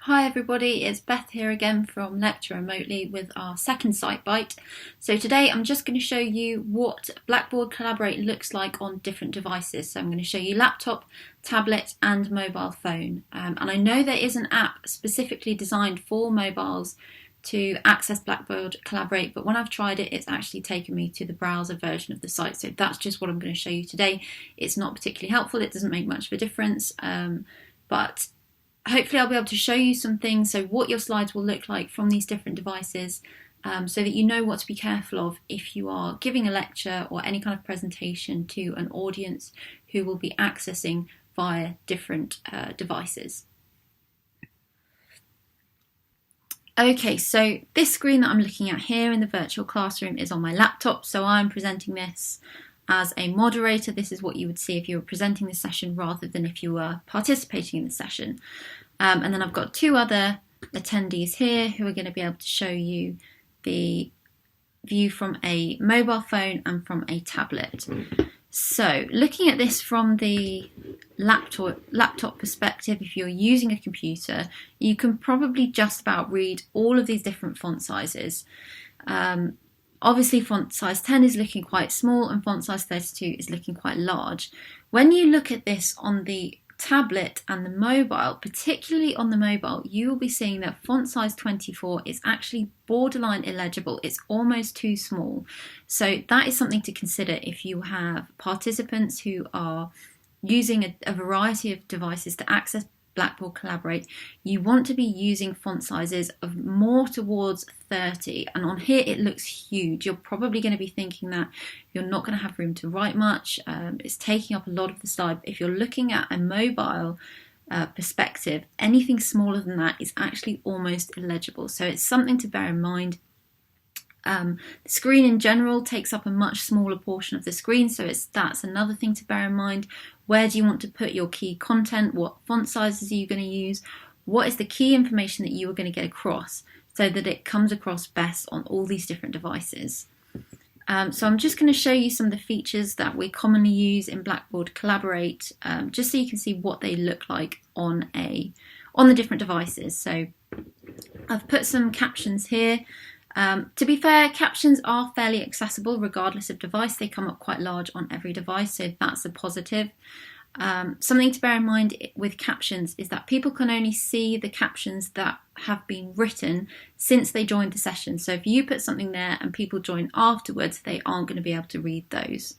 Hi everybody, it's Beth here again from Lecture Remotely with our second SightBite. So today I'm just going to show you what Blackboard Collaborate looks like on different devices. So I'm going to show you laptop, tablet and mobile phone. And I know there is an app specifically designed for mobiles to access Blackboard Collaborate, but when I've tried it, it's actually taken me to the browser version of the site. So that's just what I'm going to show you today. It's not particularly helpful, it doesn't make much of a difference, but hopefully I'll be able to show you some things, so what your slides will look like from these different devices, so that you know what to be careful of if you are giving a lecture or any kind of presentation to an audience who will be accessing via different devices. Okay, so this screen that I'm looking at here in the virtual classroom is on my laptop, so I'm presenting this as a moderator. This is what you would see if you were presenting the session rather than if you were participating in the session. And then I've got two other attendees here who are going to be able to show you the view from a mobile phone and from a tablet. So looking at this from the laptop perspective, if you're using a computer, you can probably just about read all of these different font sizes. Obviously font size 10 is looking quite small and font size 32 is looking quite large. When you look at this on the tablet and the mobile, particularly on the mobile, you will be seeing that font size 24 is actually borderline illegible. It's almost too small. So that is something to consider if you have participants who are using a variety of devices to access Blackboard Collaborate. You want to be using font sizes of more towards 30, and on here it looks huge. You're probably going to be thinking that you're not going to have room to write much. It's taking up a lot of the slide. If you're looking at a mobile perspective, anything smaller than that is actually almost illegible, so it's something to bear in mind. The screen in general takes up a much smaller portion of the screen, so that's another thing to bear in mind. Where do you want to put your key content? What font sizes are you going to use? What is the key information that you are going to get across so that it comes across best on all these different devices? So I'm just going to show you some of the features that we commonly use in Blackboard Collaborate, just so you can see what they look like on the different devices. So I've put some captions here. To be fair, captions are fairly accessible regardless of device. They come up quite large on every device, so that's a positive. Something to bear in mind with captions is that people can only see the captions that have been written since they joined the session. So if you put something there and people join afterwards, they aren't going to be able to read those.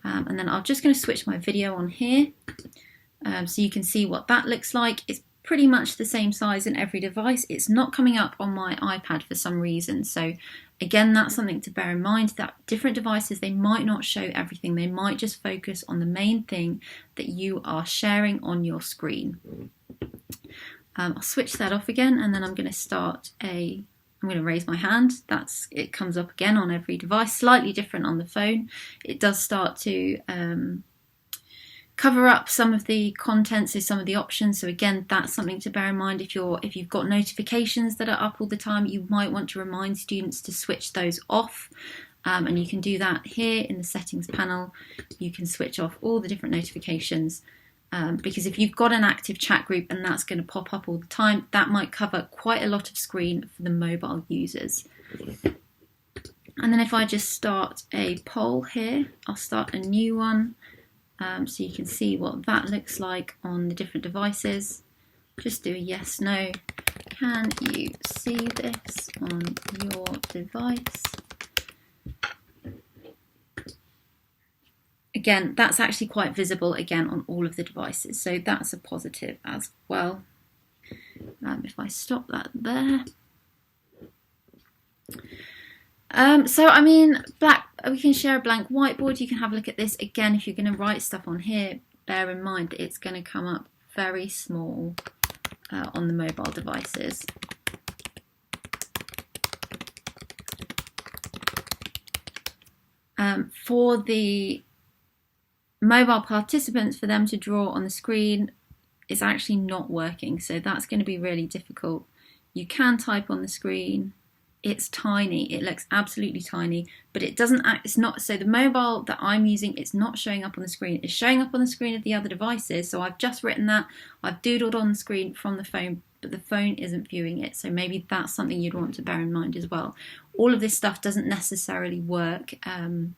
And then I'm just going to switch my video on here, so you can see what that looks like. It's pretty much the same size in every device. It's not coming up on my iPad for some reason, so again, that's something to bear in mind, that different devices, they might not show everything. They might just focus on the main thing that you are sharing on your screen. I'll switch that off again, and then I'm going to raise my hand. It comes up again on every device, slightly different on the phone. It does start to cover up some of the contents, so some of the options. So again, that's something to bear in mind. If you've got notifications that are up all the time, you might want to remind students to switch those off, and you can do that here in the settings panel. You can switch off all the different notifications, because if you've got an active chat group and that's going to pop up all the time, that might cover quite a lot of screen for the mobile users. And then if I just start a poll here, I'll start a new one. So you can see what that looks like on the different devices. Just do a yes, no. Can you see this on your device? Again, that's actually quite visible again on all of the devices, so that's a positive as well. If I stop that there. So I mean, we can share a blank whiteboard. You can have a look at this. Again, if you're going to write stuff on here, bear in mind that it's going to come up very small on the mobile devices. For the mobile participants, for them to draw on the screen, it's actually not working, so that's going to be really difficult. You can type on the screen. It's tiny, it looks absolutely tiny, but it doesn't it's not, so the mobile that I'm using, it's not showing up on the screen. It's showing up on the screen of the other devices, so I've just written that, I've doodled on the screen from the phone but the phone isn't viewing it. So maybe that's something you'd want to bear in mind as well. All of this stuff doesn't necessarily work on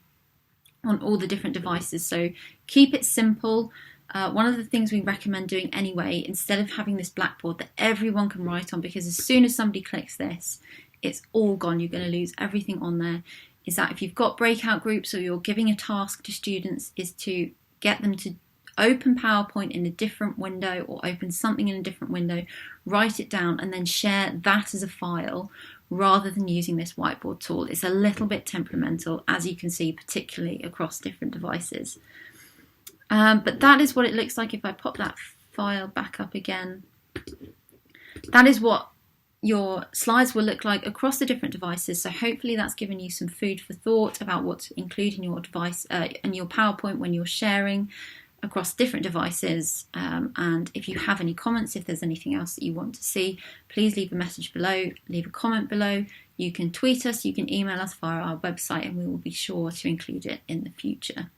all the different devices, so keep it simple. One of the things we recommend doing anyway, instead of having this Blackboard that everyone can write on, because as soon as somebody clicks this, it's all gone, you're going to lose everything on there, is that if you've got breakout groups or you're giving a task to students, is to get them to open PowerPoint in a different window or open something in a different window, write it down and then share that as a file rather than using this whiteboard tool. It's a little bit temperamental, as you can see, particularly across different devices. But that is what it looks like if I pop that file back up again. That is what your slides will look like across the different devices. So hopefully that's given you some food for thought about what to include in your device in your PowerPoint when you're sharing across different devices. And if you have any comments, if there's anything else that you want to see, please leave a message below, leave a comment below. You can tweet us, you can email us via our website, and we will be sure to include it in the future.